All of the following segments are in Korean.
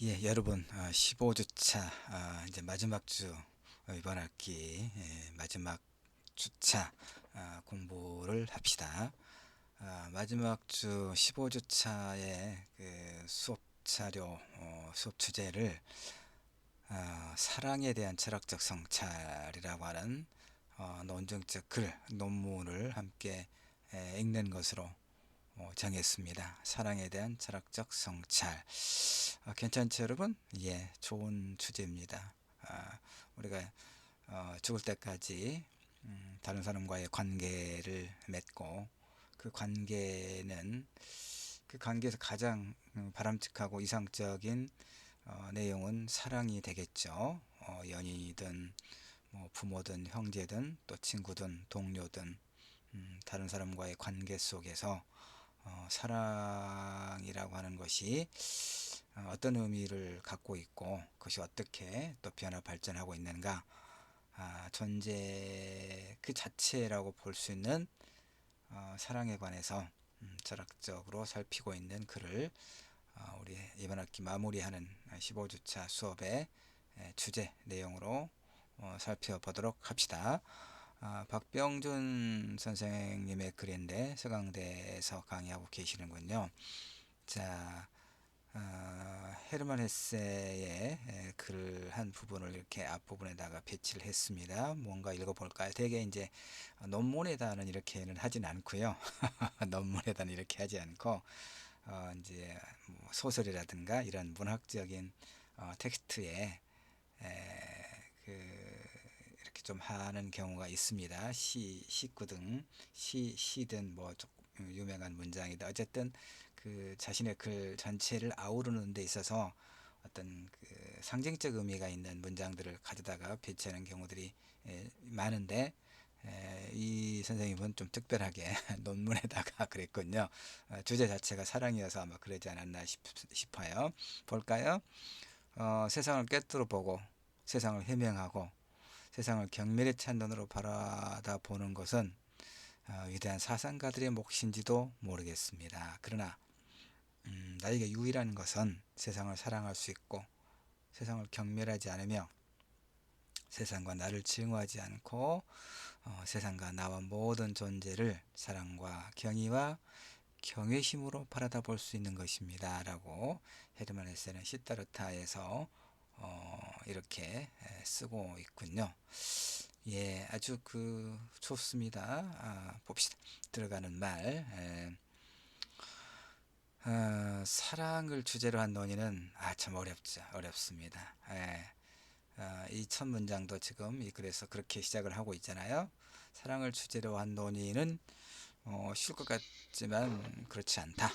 예, 여러분, 15주차, 이제 마지막 주, 이번 학기, 마지막 주차, 공부를 합시다. 마지막 주 15주차의 그 수업 자료, 수업 주제를, 사랑에 대한 철학적 성찰이라고 하는, 논증적 논문을 함께 읽는 것으로 정했습니다. 사랑에 대한 철학적 성찰. 괜찮죠, 여러분? 예, 좋은 주제입니다. 우리가 죽을 때까지 다른 사람과의 관계를 맺고 그 관계는 그 관계에서 가장 바람직하고 이상적인 내용은 사랑이 되겠죠. 연인이든 뭐 부모든 형제든 또 친구든 동료든 다른 사람과의 관계 속에서 사랑이라고 하는 것이 어떤 의미를 갖고 있고 그것이 어떻게 또 변화 발전하고 있는가, 존재 그 자체라고 볼 수 있는 사랑에 관해서 철학적으로 살피고 있는 글을 우리 이번 학기 마무리하는 15주차 수업의 주제 내용으로 살펴보도록 합시다. 박병준 선생님의 글인데 서강대에서 강의하고 계시는군요. 자, 헤르만 헤세의 글 한 부분을 이렇게 앞부분에다가 배치를 했습니다. 뭔가 읽어볼까요? 되게 이제 논문에다는 이렇게는 하진 않고요. 논문에다는 이렇게 하지 않고 이제 뭐 소설이라든가 이런 문학적인 텍스트에 이렇게 좀 하는 경우가 있습니다. 시구등 시든 뭐 조금 유명한 문장이다. 어쨌든 그 자신의 글 전체를 아우르는 데 있어서 어떤 그 상징적 의미가 있는 문장들을 가져다가 배치하는 경우들이 많은데, 이 선생님은 좀 특별하게 논문에다가 그랬군요. 주제 자체가 사랑이어서 아마 그러지 않았나 싶어요. 볼까요? 세상을 꿰뚫어 보고 세상을 해명하고 세상을 경멸의 찬 눈으로 바라다 보는 것은 위대한 사상가들의 몫인지도 모르겠습니다. 그러나 나에게 유일한 것은 세상을 사랑할 수 있고 세상을 경멸하지 않으며 세상과 나를 증오하지 않고 세상과 나와 모든 존재를 사랑과 경의와 경외심으로 바라다 볼 수 있는 것입니다. 라고 헤르만 헤세는 시타르타에서 이렇게 쓰고 있군요. 예, 아주 좋습니다. 봅시다. 들어가는 말. 사랑을 주제로 한 논의는 참 어렵죠. 어렵습니다. 이 첫 문장도 지금 이 글에서 그렇게 시작을 하고 있잖아요. 사랑을 주제로 한 논의는 쉬울 것 같지만 그렇지 않다.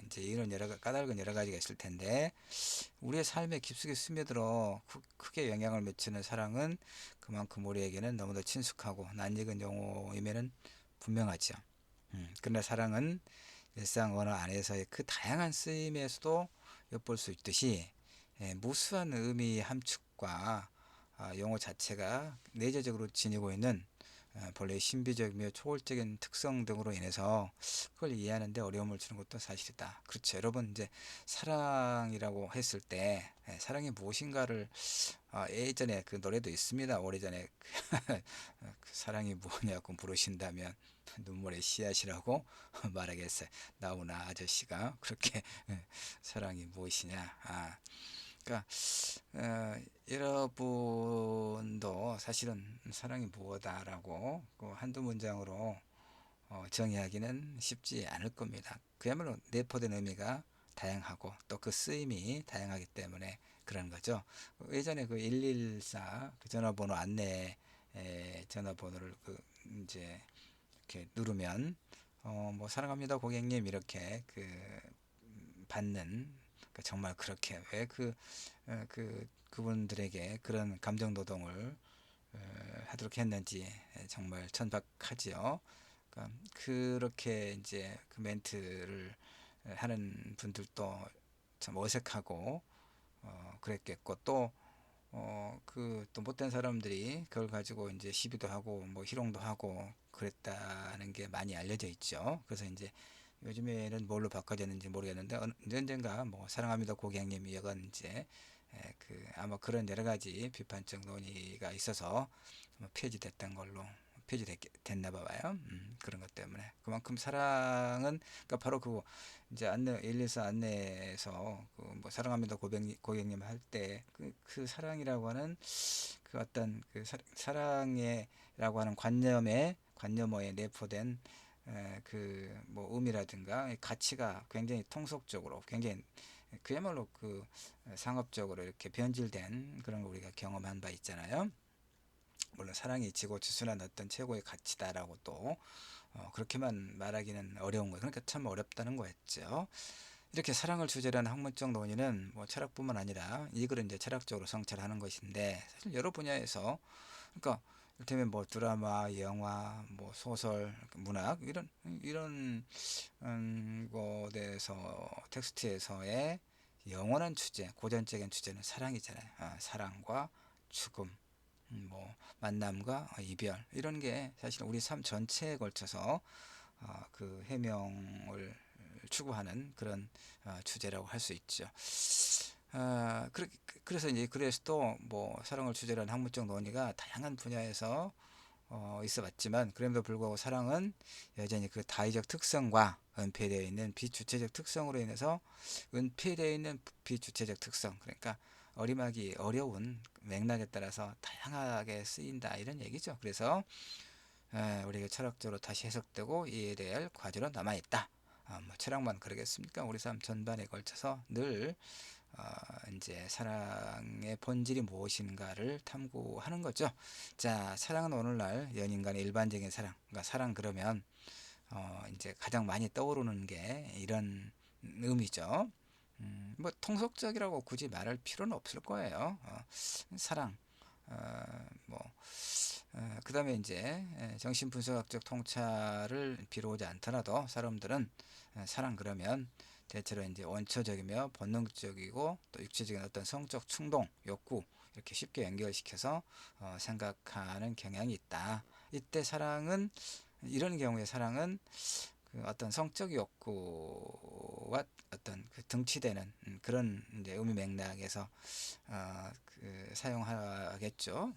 이제 이런 까닭은 여러 가지가 있을 텐데, 우리의 삶에 깊숙이 스며들어 크게 영향을 미치는 사랑은 그만큼 우리에게는 너무도 친숙하고 낯익은 용어임에는 분명하죠. 그러나 사랑은 일상 언어 안에서의 그 다양한 쓰임에서도 엿볼 수 있듯이 무수한 의미 함축과 용어 자체가 내재적으로 지니고 있는 본래의 신비적이며 초월적인 특성 등으로 인해서 그걸 이해하는데 어려움을 주는 것도 사실이다. 그렇죠. 여러분, 이제 사랑이라고 했을 때 사랑이 무엇인가를 예전에 그 노래도 있습니다. 오래전에 그 사랑이 뭐냐고 물으신다면 눈물의 씨앗이라고 말하겠어요. 나훈아 아저씨가 그렇게 사랑이 무엇이냐. 그러니까 여러분도 사실은 사랑이 무엇다라고 그 한두 문장으로 정의하기는 쉽지 않을 겁니다. 그야말로 내포된 의미가 다양하고 또 그 쓰임이 다양하기 때문에 그런 거죠. 예전에 그 114 그 전화번호 안내 전화번호를 이제 이렇게 누르면 뭐 사랑합니다 고객님 이렇게 받는, 정말 그렇게 왜 그분들에게 그런 감정 노동을 하도록 했는지 정말 천박하지요. 그러니까 그렇게 이제 그 멘트를 하는 분들도 참 어색하고 그랬겠고, 또 또 못된 사람들이 그걸 가지고 이제 시비도 하고 뭐 희롱도 하고 그랬다는 게 많이 알려져 있죠. 그래서 이제 요즘에는 뭘로 바꿔졌는지 모르겠는데 언젠가 뭐 사랑합니다 고객님 이건 이제 아마 그런 여러 가지 비판적 논의가 있어서 뭐 폐지됐던 걸로 폐지됐나 봐요. 그런 것 때문에 그만큼 사랑은 그러니까 바로 그 이제 안내 114 안내에서 그 뭐 사랑합니다 고객님 할 때 그 사랑이라고 하는 그 어떤 그 사랑에라고 하는 관념어에 내포된 그 뭐 의미라든가 가치가 굉장히 통속적으로 굉장히 그야말로 그 상업적으로 이렇게 변질된 그런 걸 우리가 경험한 바 있잖아요. 물론 사랑이 지고지순한 어떤 최고의 가치다라고 또 그렇게만 말하기는 어려운 거예요. 그러니까 참 어렵다는 거였죠. 이렇게 사랑을 주제로 한 학문적 논의는 뭐 철학뿐만 아니라 이 글은 이제 철학적으로 성찰하는 것인데 사실 여러 분야에서 그러니까 이를테면 뭐 드라마, 영화, 뭐 소설, 문학 이런 것에서 텍스트에서의 영원한 주제, 고전적인 주제는 사랑이잖아요. 사랑과 죽음, 뭐 만남과 이별 이런 게 사실 우리 삶 전체에 걸쳐서 그 해명을 추구하는 그런 주제라고 할 수 있죠. 그래서 이제 그래서 또 뭐 사랑을 주제로 한 학문적 논의가 다양한 분야에서 있어봤지만 그럼에도 불구하고 사랑은 여전히 그 다의적 특성과 은폐되어 있는 비주체적 특성으로 인해서 은폐되어 있는 비주체적 특성 그러니까 어림하기 어려운 맥락에 따라서 다양하게 쓰인다 이런 얘기죠. 그래서 우리가 철학적으로 다시 해석되고 이해해야 될 과제로 남아있다. 뭐 철학만 그러겠습니까? 우리 삶 전반에 걸쳐서 늘 이제 사랑의 본질이 무엇인가를 탐구하는 거죠. 자, 사랑은 오늘날 연인 간의 일반적인 사랑. 그러니까 사랑 그러면 이제 가장 많이 떠오르는 게 이런 의미죠. 뭐 통속적이라고 굳이 말할 필요는 없을 거예요. 사랑. 뭐 그다음에 이제 정신분석학적 통찰을 빌어오지 않더라도 사람들은 사랑 그러면 대체로 이제 원초적이며 본능적이고 또 육체적인 어떤 성적 충동, 욕구 이렇게 쉽게 연결시켜서 생각하는 경향이 있다. 이때 사랑은 이런 경우에 사랑은 그 어떤 성적 욕구와 어떤 그 등치되는 그런 이제 의미 맥락에서 사용하겠죠.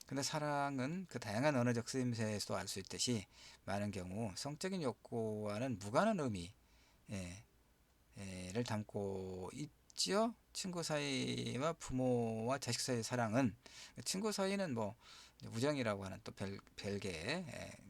근데 사랑은 그 다양한 언어적 쓰임새에서도 알 수 있듯이 많은 경우 성적인 욕구와는 무관한 의미 를 담고 있지요. 친구 사이와 부모와 자식 사이의 사랑은 친구 사이는 뭐 우정이라고 하는 또 별개의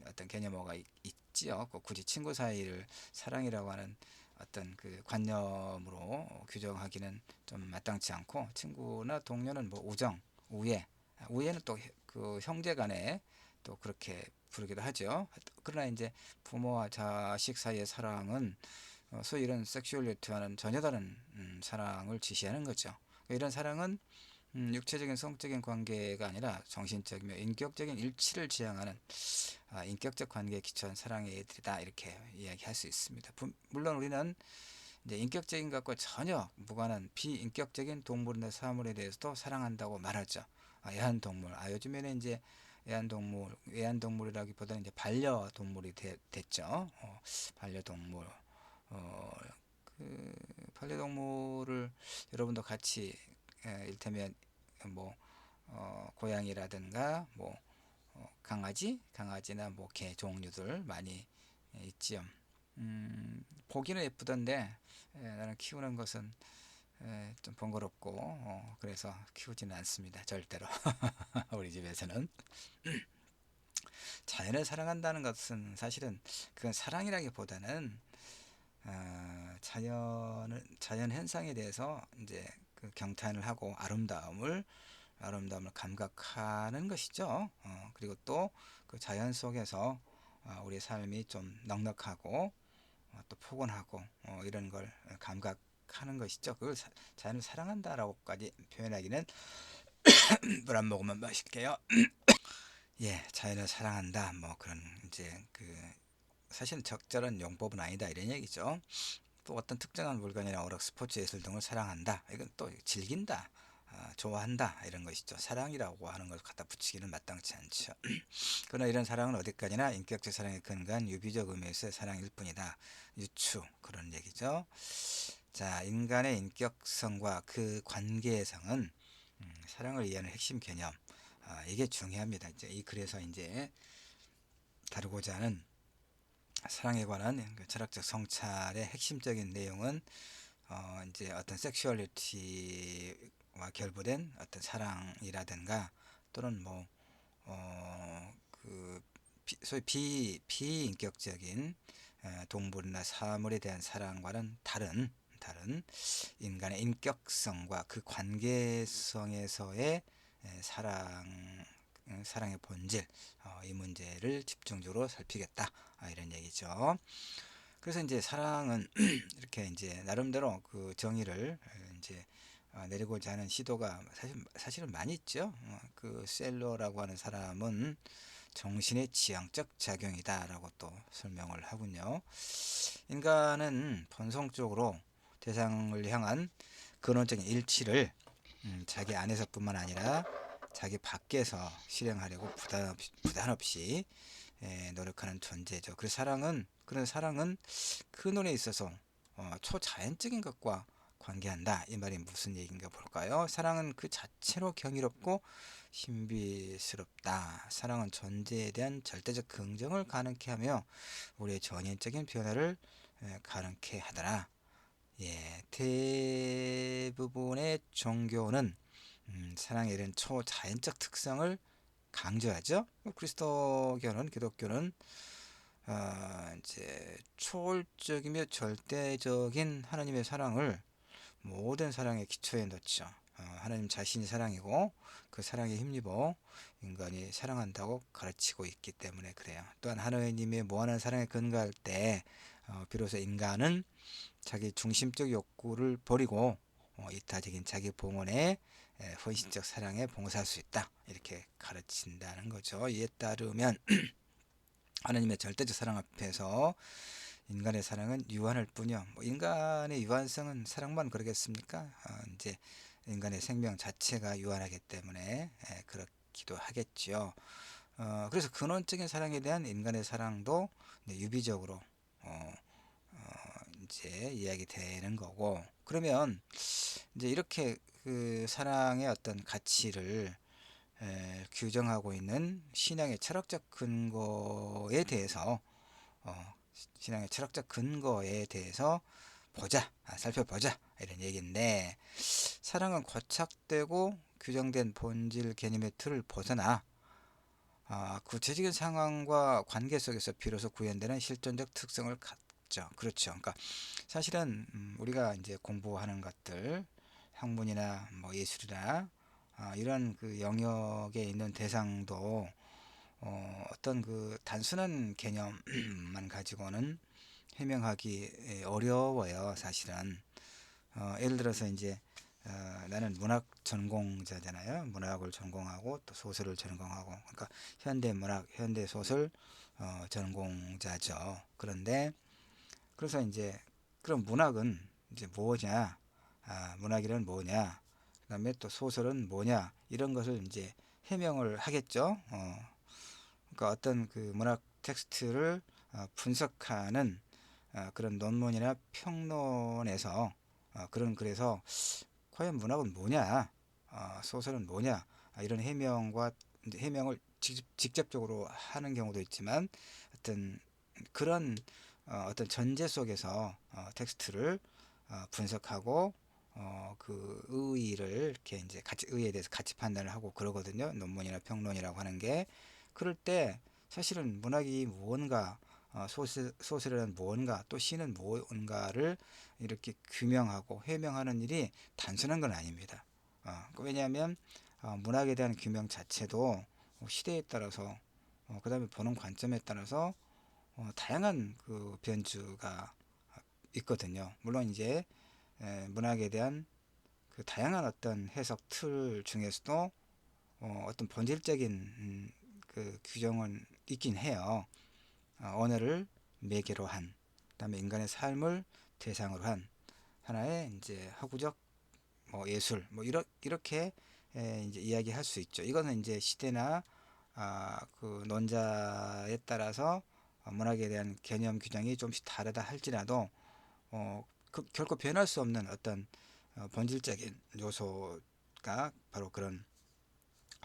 어떤 개념어가 있지요. 굳이 친구 사이를 사랑이라고 하는 어떤 그 관념으로 규정하기는 좀 마땅치 않고 친구나 동료는 뭐 우정, 우애는 또 그 형제 간에 또 그렇게 부르기도 하죠. 그러나 이제 부모와 자식 사이의 사랑은 소위 이런 섹슈얼리티와는 전혀 다른 사랑을 지시하는 거죠. 이런 사랑은 육체적인 성적인 관계가 아니라 정신적이며 인격적인 일치를 지향하는 인격적 관계에 기초한 사랑의 애들이다 이렇게 이야기할 수 있습니다. 물론 우리는 이제 인격적인 것과 전혀 무관한 비인격적인 동물이나 사물에 대해서도 사랑한다고 말하죠. 애완동물. 요즘에는 이제 애완동물이라기보다는 이제 반려동물이 됐죠. 반려동물. 어, 그 반려동물을 여러분도 같이 일테면 뭐 고양이라든가 뭐 강아지나 뭐 개 종류들 많이 있지요. 보기는 예쁘던데 나는 키우는 것은 좀 번거롭고 그래서 키우지는 않습니다. 절대로. 우리 집에서는 자연을 사랑한다는 것은 사실은 그건 사랑이라기보다는 자연 현상에 대해서 이제 그 경탄을 하고 아름다움을 감각하는 것이죠. 그리고 또 그 자연 속에서 우리 삶이 좀 넉넉하고 또 포근하고 이런 걸 감각하는 것이죠. 그걸 자연을 사랑한다라고까지 표현하기는 물 안 먹으면 마실게요. 예, 자연을 사랑한다. 뭐 그런 이제 그 사실 적절한 용법은 아니다 이런 얘기죠. 또 어떤 특정한 물건이나 오락 스포츠 예술 등을 사랑한다. 이건 또 즐긴다. 좋아한다 이런 것이죠. 사랑이라고 하는 걸 갖다 붙이기는 마땅치 않죠. 그러나 이런 사랑은 어디까지나 인격적 사랑에 근거한 유비적 의미에서의 사랑일 뿐이다. 유추 그런 얘기죠. 자, 인간의 인격성과 그 관계성은 사랑을 이해하는 핵심 개념. 이게 중요합니다. 이제 이 글에서 이제 다루고자 하는 사랑에 관한 그 철학적 성찰의 핵심적인 내용은 이제 어떤 섹슈얼리티와 결부된 어떤 사랑이라든가 또는 뭐 그 소위 비인격적인 동물이나 사물에 대한 사랑과는 다른 인간의 인격성과 그 관계성에서의 사랑의 본질, 이 문제를 집중적으로 살피겠다, 이런 얘기죠. 그래서 이제 사랑은 이렇게 이제 나름대로 그 정의를 이제 내리고자 하는 시도가 사실은 많이 있죠. 그 셀러라고 하는 사람은 정신의 지향적 작용이다라고 또 설명을 하군요. 인간은 본성적으로 대상을 향한 근원적인 일치를 자기 안에서뿐만 아니라 자기 밖에서 실행하려고 부담 없이 노력하는 존재죠. 그런 사랑은 근원에 있어서 초자연적인 것과 관계한다. 이 말이 무슨 얘기인가 볼까요? 사랑은 그 자체로 경이롭고 신비스럽다. 사랑은 존재에 대한 절대적 긍정을 가능케 하며 우리의 전인적인 변화를 가능케 하더라. 예, 대부분의 종교는 사랑에 이런 초자연적 특성을 강조하죠. 그리스도교는 기독교는 이제 초월적이며 절대적인 하나님의 사랑을 모든 사랑의 기초에 넣죠. 하나님 자신이 사랑이고 그 사랑에 힘입어 인간이 사랑한다고 가르치고 있기 때문에 그래요. 또한 하나님의 무한한 사랑에 근거할 때 비로소 인간은 자기 중심적 욕구를 버리고 이타적인 자기 봉헌에 헌신적 사랑에 봉사할 수 있다. 이렇게 가르친다는 거죠. 이에 따르면 하나님의 절대적 사랑 앞에서 인간의 사랑은 유한할 뿐이요. 뭐 인간의 유한성은 사랑만 그러겠습니까? 이제 인간의 생명 자체가 유한하기 때문에 그렇기도 하겠지요. 그래서 근원적인 사랑에 대한 인간의 사랑도 유비적으로 이제 이야기되는 거고. 그러면 이제 이렇게 그 사랑의 어떤 가치를 규정하고 있는 신앙의 철학적 근거에 대해서 신앙의 철학적 근거에 대해서 살펴보자 이런 얘기인데, 사랑은 고착되고 규정된 본질 개념의 틀을 벗어나 구체적인 상황과 관계 속에서 비로소 구현되는 실존적 특성을 갖죠. 그렇죠. 그러니까 사실은 우리가 이제 공부하는 것들, 학문이나 뭐 예술이나 이런 그 영역에 있는 대상도 어떤 그 단순한 개념만 가지고는 해명하기 어려워요, 사실은. 예를 들어서 이제 나는 문학 전공자잖아요. 문학을 전공하고 또 소설을 전공하고, 그러니까 현대 문학, 현대 소설 전공자죠. 그런데 그래서 이제 그럼 문학은 이제 뭐냐? 문학이란 뭐냐? 그다음에 또 소설은 뭐냐? 이런 것을 이제 해명을 하겠죠. 그러니까 어떤 그 문학 텍스트를 분석하는 그런 논문이나 평론에서 그런 글에서 과연 문학은 뭐냐, 소설은 뭐냐, 이런 해명을 직접적으로 하는 경우도 있지만 어떤 그런 어떤 전제 속에서 텍스트를 분석하고 그 의의를 이렇게 이제 의의에 대해서 같이 판단을 하고 그러거든요. 논문이나 평론이라고 하는 게. 그럴 때 사실은 문학이 무언가, 소설이란 무언가, 또 시는 무언가를 이렇게 규명하고 해명하는 일이 단순한 건 아닙니다. 왜냐하면 문학에 대한 규명 자체도 시대에 따라서 그 다음에 보는 관점에 따라서 다양한 그 변주가 있거든요. 물론 이제 문학에 대한 그 다양한 어떤 해석 틀 중에서도 어떤 본질적인 그 규정은 있긴 해요. 언어를 매개로 그다음에 인간의 삶을 대상으로 한 하나의 이제 학구적 뭐 예술, 뭐 이렇게 이제 이야기할 수 있죠. 이거는 이제 시대나 그 논자에 따라서 문학에 대한 개념 규정이 좀씩 다르다 할지라도 결코 변할 수 없는 어떤 본질적인 요소가 바로 그런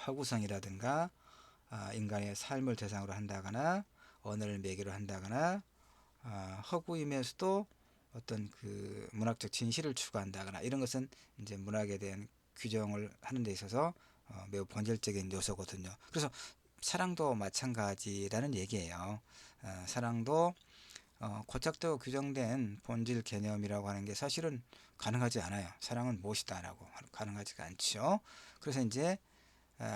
허구성이라든가 인간의 삶을 대상으로 한다거나 언어를 매개로 한다거나 허구이면서도 어떤 그 문학적 진실을 추구한다거나 이런 것은 이제 문학에 대한 규정을 하는 데 있어서 매우 본질적인 요소거든요. 그래서 사랑도 마찬가지라는 얘기예요. 사랑도 고착되고 규정된 본질 개념이라고 하는 게 사실은 가능하지 않아요. 사랑은 무엇이다라고 가능하지가 않죠. 그래서 이제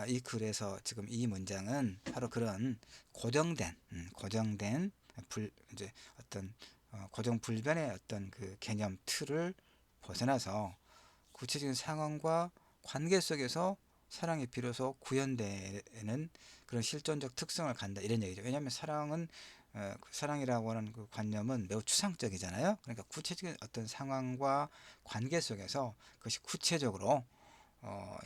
이 글에서 지금 이 문장은 바로 그런 고정된 이제 어떤 고정 불변의 어떤 그 개념 틀을 벗어나서 구체적인 상황과 관계 속에서 사랑이 비로소 구현되는 그런 실존적 특성을 갖는다 이런 얘기죠. 왜냐하면 사랑이라고 하는 그 관념은 매우 추상적이잖아요. 그러니까 구체적인 어떤 상황과 관계 속에서 그것이 구체적으로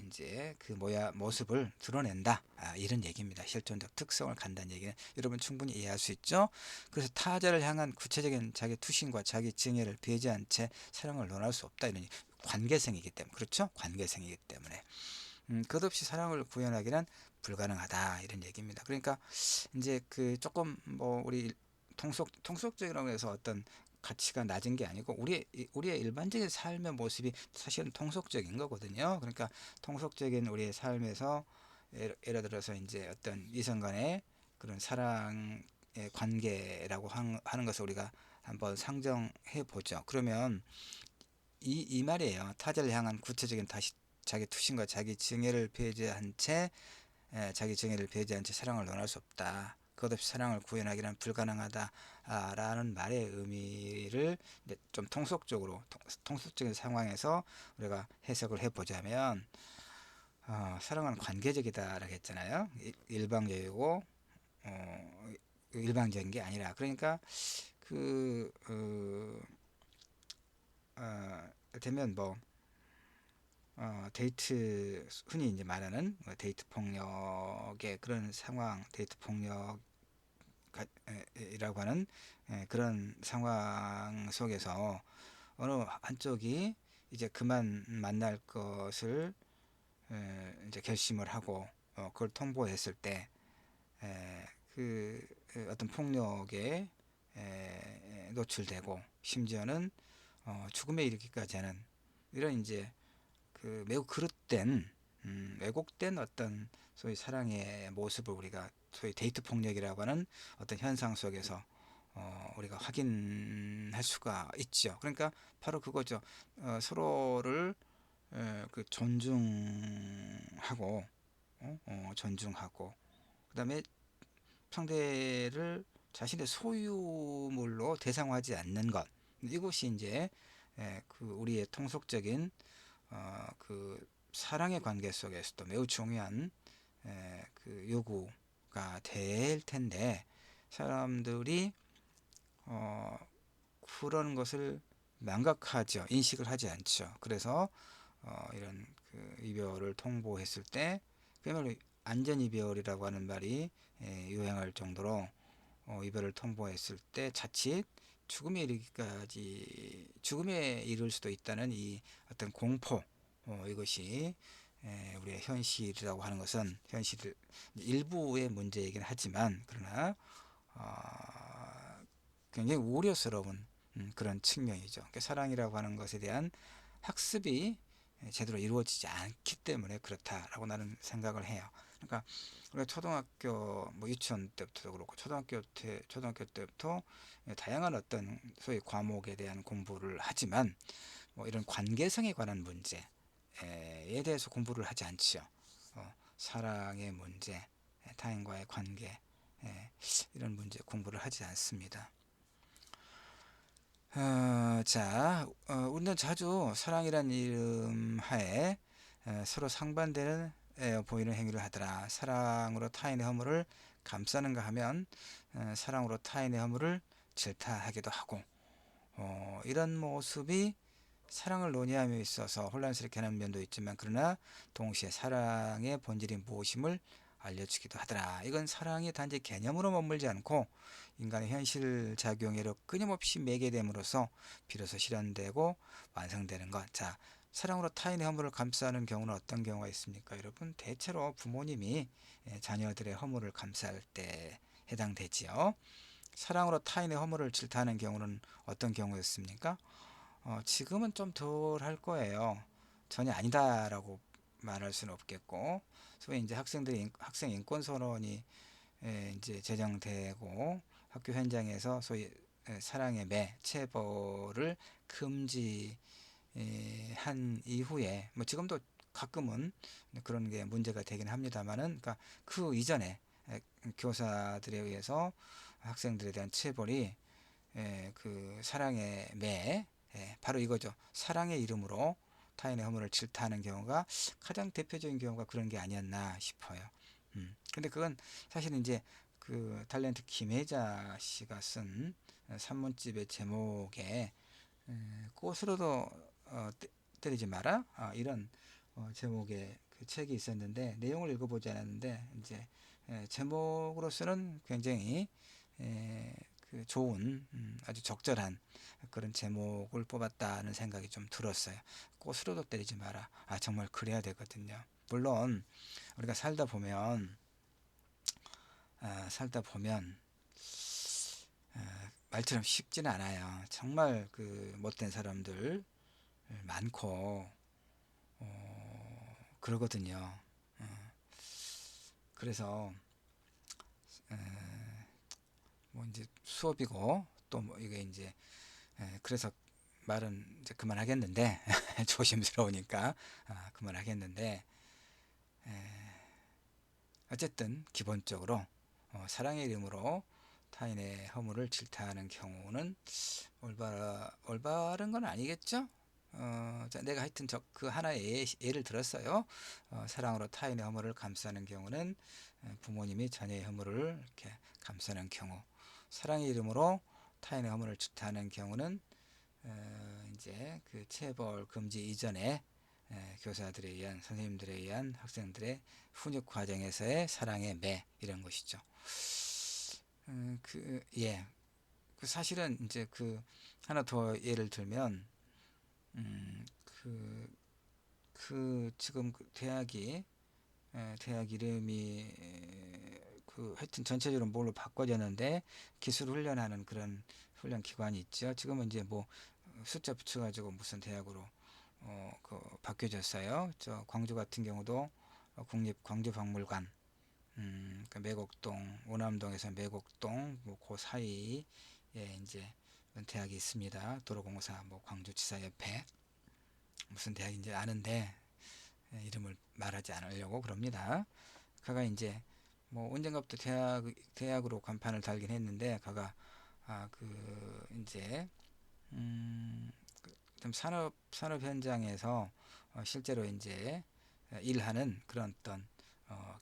이제 그 모습을 드러낸다. 이런 얘기입니다. 실존적 특성을 갖는다는 얘기는 여러분 충분히 이해할 수 있죠. 그래서 타자를 향한 구체적인 자기 투신과 자기 증예를 배제한 채 사랑을 논할 수 없다. 이런 관계성이기 때문에 그렇죠. 관계성이기 때문에 끝없이 사랑을 구현하기는 불가능하다 이런 얘기입니다. 그러니까 이제 그 조금 뭐 우리 통속적이라고 해서 어떤 가치가 낮은 게 아니고 우리의 일반적인 삶의 모습이 사실은 통속적인 거거든요. 그러니까 통속적인 우리의 삶에서 예를 들어서 이제 어떤 이성 간의 그런 사랑의 관계라고 하는 것을 우리가 한번 상정해 보죠. 그러면 이 말이에요. 타자를 향한 구체적인 자기 투신과 자기 증예를 배제한 채 사랑을 논할 수 없다. 그것 없이 사랑을 구현하기는 불가능하다라는 말의 의미를 좀 통속적인 상황에서 우리가 해석을 해보자면 사랑은 관계적이다라고 했잖아요. 일방적이고 일방적인 게 아니라 그러니까 그 되면 뭐 데이트 흔히 이제 말하는 데이트 폭력의 그런 상황, 데이트 폭력이라고 하는 그런 상황 속에서 어느 한쪽이 이제 그만 만날 것을 이제 결심을 하고 그걸 통보했을 때 그 어떤 폭력에 노출되고 심지어는 죽음에 이르기까지 하는 이런 이제 그 매우 그릇된 왜곡된 어떤 소위 사랑의 모습을 우리가 소위 데이트 폭력이라고 하는 어떤 현상 속에서 우리가 확인할 수가 있죠. 그러니까 바로 그거죠. 서로를 그 존중하고 그다음에 상대를 자신의 소유물로 대상화하지 않는 것 이것이 이제 그 우리의 통속적인 그 사랑의 관계 속에서도 매우 중요한 그 요구가 될 텐데 사람들이 그런 것을 망각하죠. 인식을 하지 않죠. 그래서 이런 그 이별을 통보했을 때 그야말로 안전 이별이라고 하는 말이 유행할 정도로 이별을 통보했을 때 자칫 죽음에 이를 수도 있다는 이 어떤 공포 이것이 우리의 현실이라고 하는 것은 현실 일부의 문제이긴 하지만 그러나 굉장히 우려스러운 그런 측면이죠. 그러니까 사랑이라고 하는 것에 대한 학습이 제대로 이루어지지 않기 때문에 그렇다라고 나는 생각을 해요. 그러니까 우리가 초등학교 뭐 유치원 때부터도 그렇고 초등학교 때부터 다양한 어떤 소위 과목에 대한 공부를 하지만 뭐 이런 관계성에 관한 문제에 대해서 공부를 하지 않죠. 사랑의 문제, 타인과의 관계 이런 문제 공부를 하지 않습니다. 우리는 자주 사랑이란 이름 하에 서로 상반되는 보이는 행위를 하더라. 사랑으로 타인의 허물을 감싸는가 하면 사랑으로 타인의 허물을 질타하기도 하고 이런 모습이 사랑을 논의함에 있어서 혼란스럽게 하는 면도 있지만 그러나 동시에 사랑의 본질이 무엇임을 알려주기도 하더라. 이건 사랑이 단지 개념으로 머물지 않고 인간의 현실 작용으로 끊임없이 매개됨으로써 비로소 실현되고 완성되는 것. 자, 사랑으로 타인의 허물을 감싸는 경우는 어떤 경우가 있습니까? 여러분, 대체로 부모님이 자녀들의 허물을 감쌀 때 해당되지요. 사랑으로 타인의 허물을 질타하는 경우는 어떤 경우였습니까? 지금은 좀 덜 할 거예요. 전혀 아니다라고 말할 수는 없겠고, 소위 이제 학생 인권 선언이 이제 제정되고 학교 현장에서 소위 사랑의 매, 체벌을 금지한 이후에 뭐 지금도 가끔은 그런 게 문제가 되긴 합니다만은, 그러니까 그 이전에 교사들에 의해서 학생들에 대한 체벌이 그 사랑의 매, 바로 이거죠. 사랑의 이름으로 타인의 허물을 질타하는 경우가 가장 대표적인 경우가 그런 게 아니었나 싶어요. 근데 그건 사실 이제 그 탤런트 김혜자 씨가 쓴 산문집의 제목에 꽃으로도 때리지 마라, 이런 제목의 그 책이 있었는데 내용을 읽어보지 않았는데 이제 제목으로서는 굉장히 그 좋은, 아주 적절한 그런 제목을 뽑았다는 생각이 좀 들었어요. 꽃으로도 때리지 마라. 아, 정말 그래야 되거든요. 물론 우리가 살다 보면 말처럼 쉽지는 않아요. 정말 그 못된 사람들 많고 그러거든요. 그래서 뭐 이제 수업이고 또 뭐 이게 이제 그래서 말은 이제 그만하겠는데 조심스러우니까 그만하겠는데, 어쨌든 기본적으로 사랑의 이름으로 타인의 허물을 질타하는 경우는 올바른 건 아니겠죠? 자, 내가 하여튼 그 하나의 예를 들었어요. 사랑으로 타인의 허물을 감싸는 경우는 부모님이 자녀의 허물을 이렇게 감싸는 경우, 사랑의 이름으로 타인의 허물을 질타하는 경우는 이제 그 체벌 금지 이전에 교사들에 의한, 선생님들에 의한 학생들의 훈육 과정에서의 사랑의 매, 이런 것이죠. 그 사실은 이제 그 하나 더 예를 들면, 그, 지금 그 대학 이름이 그 하여튼 전체적으로 뭘로 바꿔졌는데 기술 훈련하는 그런 훈련 기관이 있죠. 지금은 이제 뭐 숫자 붙여가지고 무슨 대학으로 그 바뀌어졌어요. 저 광주 같은 경우도 국립광주박물관, 그 매곡동, 오남동에서 매곡동 뭐 그 사이에 이제 대학이 있습니다. 도로공사 뭐 광주지사 옆에 무슨 대학인지 아는데 이름을 말하지 않으려고 그럽니다. 그가 이제 뭐 언젠가부터 대학으로 간판을 달긴 했는데, 그가 그 이제 좀 산업 현장에서 실제로 이제 일하는 그런 어떤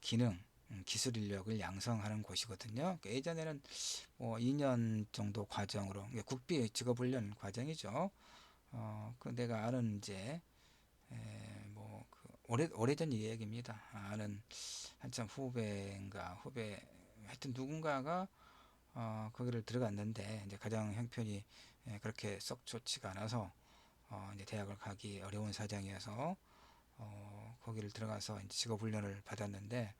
기능, 기술 인력을 양성하는 곳이거든요. 그러니까 예전에는 뭐 2년 정도 과정으로, 국비 직업훈련 과정이죠. 그 내가 아는 이제 뭐그 오래전 이야기입니다. 아는 한참 후배 하여튼 누군가가 거기를 들어갔는데 이제 가정 형편이 그렇게 썩 좋지가 않아서 이제 대학을 가기 어려운 사정이어서 거기를 들어가서 이제 직업 훈련을 받았는데,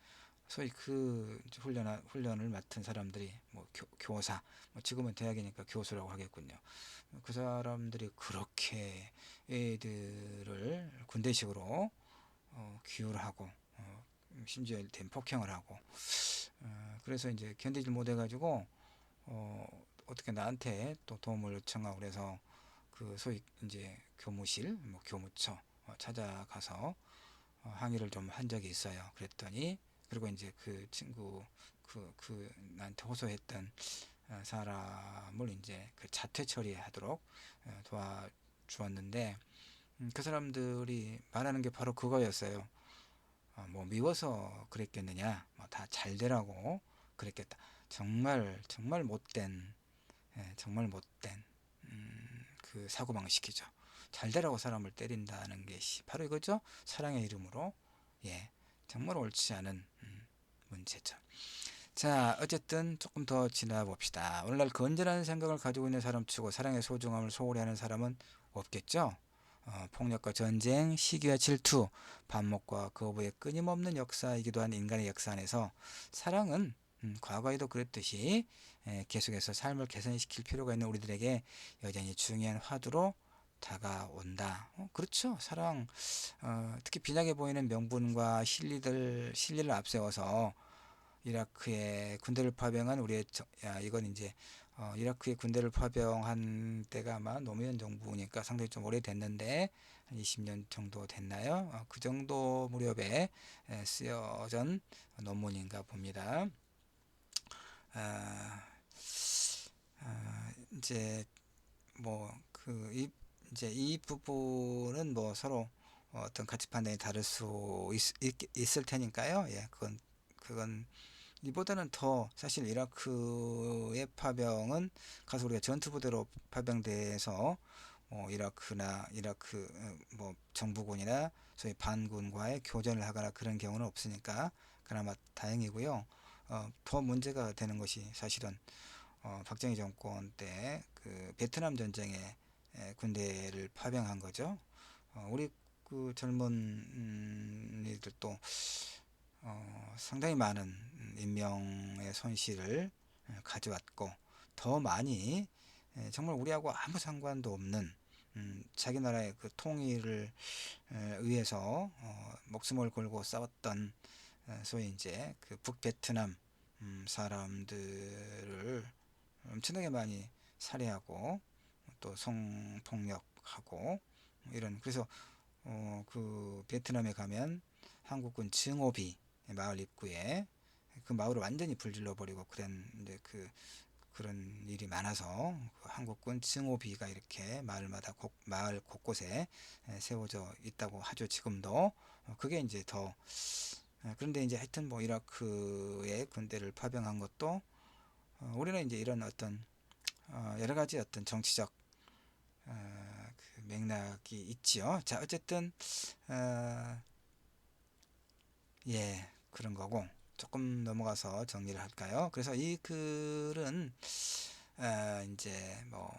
소위 그 훈련을 맡은 사람들이 뭐 교사, 뭐 지금은 대학이니까 교수라고 하겠군요. 그 사람들이 그렇게 애들을 군대식으로 규율하고 심지어 대폭행을 하고, 그래서 이제 견디질 못해가지고 어떻게 나한테 또 도움을 요청하고 그래서 그 소위 이제 교무실, 뭐 교무처 찾아가서 항의를 좀 한 적이 있어요. 그랬더니, 그리고 이제 그 친구, 나한테 호소했던 사람을 이제 그 자퇴 처리하도록 도와주었는데, 그 사람들이 말하는 게 바로 그거였어요. 뭐 미워서 그랬겠느냐, 뭐 다 잘 되라고 그랬겠다. 정말 정말 못된, 정말 못된 그 사고방식이죠. 잘 되라고 사람을 때린다는 것이 바로 이거죠. 사랑의 이름으로. 예, 정말 옳지 않은 문제죠. 자, 어쨌든 조금 더 지나 봅시다. 오늘날 건전한 생각을 가지고 있는 사람 치고 사랑의 소중함을 소홀히 하는 사람은 없겠죠. 폭력과 전쟁, 시기와 질투, 반목과 거부의 끊임없는 역사이기도 한 인간의 역사 안에서 사랑은 과거에도 그랬듯이 계속해서 삶을 개선시킬 필요가 있는 우리들에게 여전히 중요한 화두로 다가온다. 그렇죠. 사랑, 특히 빈약해 보이는 명분과 실리를 앞세워서 이라크에 군대를 파병한 이건 이제 이라크에 군대를 파병한 때가 아마 노무현 정부니까 상당히 좀 오래됐는데 한 20년 정도 됐나요? 그 정도 무렵에 쓰여진 논문인가 봅니다. 아, 이제 뭐 이제 이 부분은 뭐 서로 어떤 가치 판단이 다를 수 있을 테니까요. 예, 그건 이보다는 더 사실 이라크의 파병은 가서 우리가 전투부대로 파병돼서 이라크 뭐 정부군이나 소위 반군과의 교전을 하거나 그런 경우는 없으니까 그나마 다행이고요. 더 문제가 되는 것이 사실은 박정희 정권 때 그 베트남 전쟁에 군대를 파병한 거죠. 우리 그 젊은 이들도 상당히 많은 인명의 손실을 가져왔고 더 많이 정말 우리하고 아무 상관도 없는 자기 나라의 그 통일을 위해서 목숨을 걸고 싸웠던 소위 이제 그 북베트남 사람들을 엄청나게 많이 살해하고 또 성폭력하고 이런 그래서 그 베트남에 가면 한국군 증오비 마을 입구에 그 마을을 완전히 불질러 버리고 그랬는데 그런 일이 많아서 그 한국군 증오비가 이렇게 마을 곳곳에 세워져 있다고 하죠. 지금도 그게 이제 더 그런데 이제 하여튼 뭐 이라크의 군대를 파병한 것도 우리는 이제 이런 어떤 여러 가지 어떤 정치적 그 맥락이 있지요. 자, 어쨌든 예, 그런 거고 조금 넘어가서 정리를 할까요? 그래서 이 글은 이제 뭐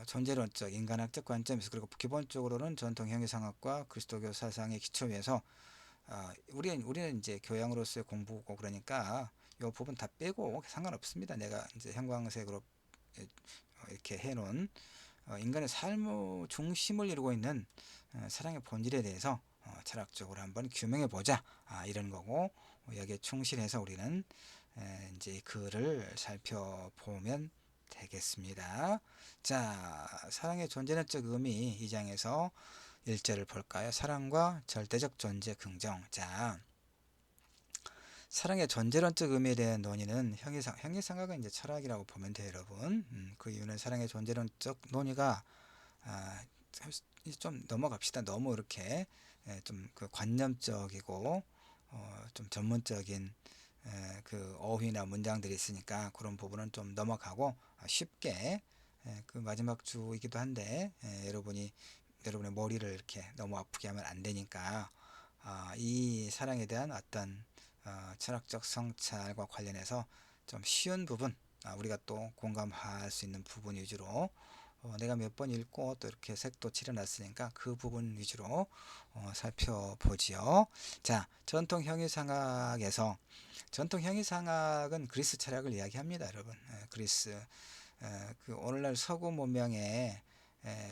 존재론적 인간학적 관점에서 그리고 기본적으로는 전통 형이상학과 그리스도교 사상의 기초 위에서 우리는 이제 교양으로서의 공부고 그러니까 이 부분 다 빼고 상관없습니다. 내가 이제 형광색으로 이렇게 해놓은 인간의 삶의 중심을 이루고 있는 사랑의 본질에 대해서 철학적으로 한번 규명해 보자 이런 거고 여기에 충실해서 우리는 이제 글을 살펴보면 되겠습니다. 자, 사랑의 존재론적 의미 2장에서 1절을 볼까요? 사랑과 절대적 존재 긍정. 자, 사랑의 존재론적 의미에 대한 논의는 형이상학은 이제 철학이라고 보면 돼요, 여러분. 그 이유는 사랑의 존재론적 논의가 좀 넘어갑시다. 너무 이렇게 좀 그 관념적이고 좀 전문적인 그 어휘나 문장들이 있으니까 그런 부분은 좀 넘어가고 쉽게 그 마지막 주이기도 한데 여러분의 머리를 이렇게 너무 아프게 하면 안 되니까 이 사랑에 대한 어떤 철학적 성찰과 관련해서 좀 쉬운 부분 우리가 또 공감할 수 있는 부분 위주로 내가 몇 번 읽고 또 이렇게 색도 칠해놨으니까 그 부분 위주로 살펴보지요. 자, 전통 형이상학에서 전통 형이상학은 그리스 철학을 이야기합니다, 여러분. 그리스 그 오늘날 서구 문명의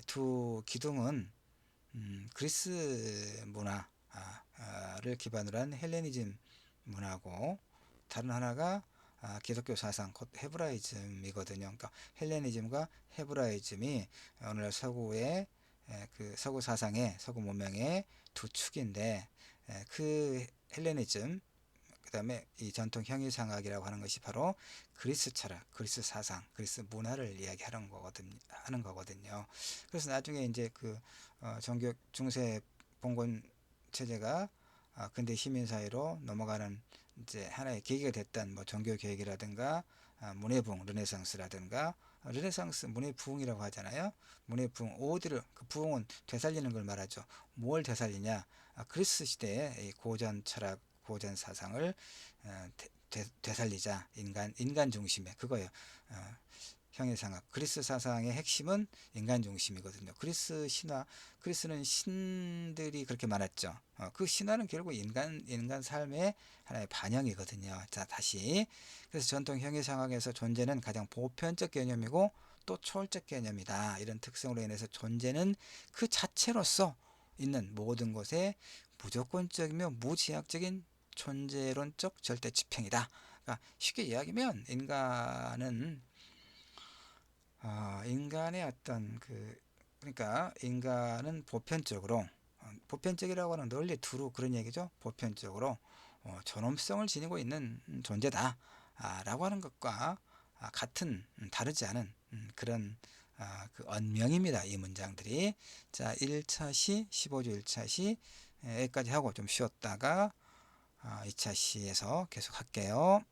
두 기둥은 그리스 문화를 기반으로 한 헬레니즘 문화고 다른 하나가 기독교 사상 곧 헤브라이즘이거든요. 그러니까 헬레니즘과 헤브라이즘이 오늘날 서구의 그 서구 사상의 서구 문명의 두 축인데 그 헬레니즘 그다음에 이 전통 형이상학이라고 하는 것이 바로 그리스 철학, 그리스 사상, 그리스 문화를 이야기하는 거거든요. 그래서 나중에 이제 그 정교 중세 봉건 체제가 근대 시민 사회로 넘어가는 이제 하나의 계기가 됐던 뭐 종교 개혁이라든가 문해붕, 르네상스라든가 르네상스 문의 부흥이라고 하잖아요. 문의 부흥, 오드를, 그 부흥은 되살리는 걸 말하죠. 뭘 되살리냐? 그리스 시대의 이 고전 철학, 고전 사상을 되살리자. 인간 중심의 그거예요. 어, 형이상학. 그리스 사상의 핵심은 인간 중심이거든요. 그리스 신화, 그리스는 신들이 그렇게 많았죠. 그 신화는 결국 인간 삶의 하나의 반영이거든요. 자, 다시. 그래서 전통 형이상학에서 존재는 가장 보편적 개념이고 또 초월적 개념이다. 이런 특성으로 인해서 존재는 그 자체로서 있는 모든 것에 무조건적이며 무제약적인 존재론적 절대 지평이다. 그러니까 쉽게 이야기하면 인간의 어떤 그러니까 인간은 보편적으로, 보편적이라고 하는 널리 두루 그런 얘기죠. 보편적으로 존엄성을 지니고 있는 존재다 라고 하는 것과 같은, 다르지 않은 그런 그 언명입니다. 이 문장들이. 자, 1차 시 15조 1차 시 여기까지 하고 좀 쉬었다가 2차 시에서 계속 할게요.